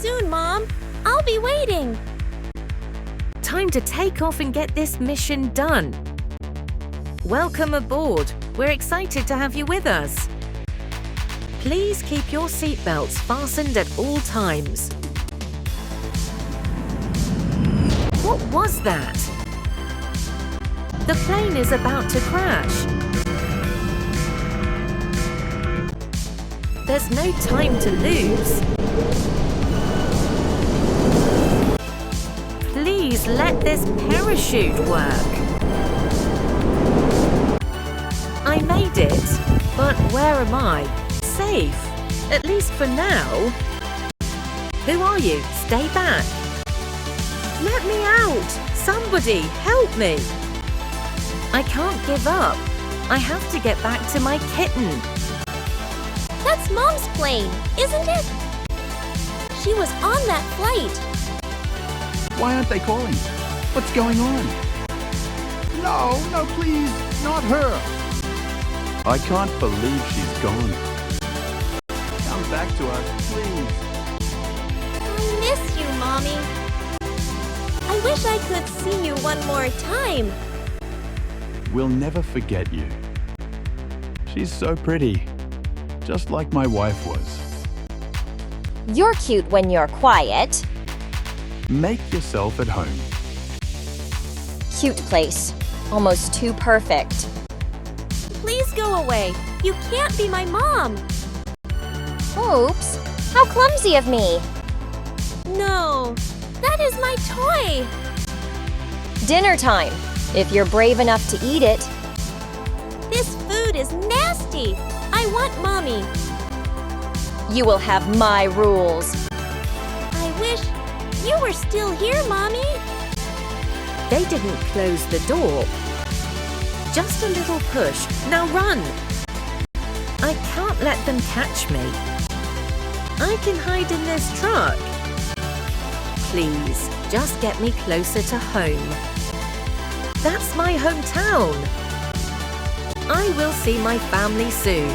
soon, Mom. I'll be waiting. Time to take off and get this mission done. Welcome aboard. We're excited to have you with us. Please keep your seatbelts fastened at all times. What was that? The plane is about to crash. There's no time to lose. Please let this parachute work. I made it, but where am I? Safe, at least for now. Who are you? Stay back. Let me out! Somebody, help me! I can't give up. I have to get back to my kitten. That's Mom's plane, isn't it? She was on that flight. Why aren't they calling? What's going on? No, please, not her. I can't believe she's gone. Come back to us, please. I miss you, Mommy. I wish I could see you one more time. We'll never forget you. She's so pretty, just like my wife was. You're cute when you're quiet. Make yourself at home. Cute place. Almost too perfect. Please go away. You can't be my mom. Oops. How clumsy of me. No, that is my toy. Dinner time. If you're brave enough to eat it. This food is nasty. I want Mommy. You will have my rules. I wish you were still here, Mommy. They didn't close the door. Just a little push. Now run! I can't let them catch me. I can hide in this truck. Please, just get me closer to home. That's my hometown. I will see my family soon.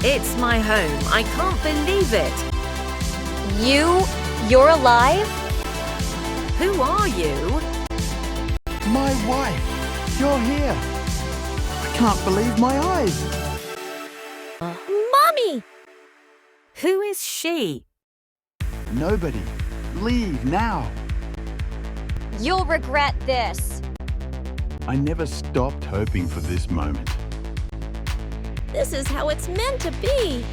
It's my home. I can't believe it. You're alive? Who are you? My wife, you're here. I can't believe my eyes. Mommy! Who is she? Nobody. Leave now. You'll regret this. I never stopped hoping for this moment. This is how it's meant to be.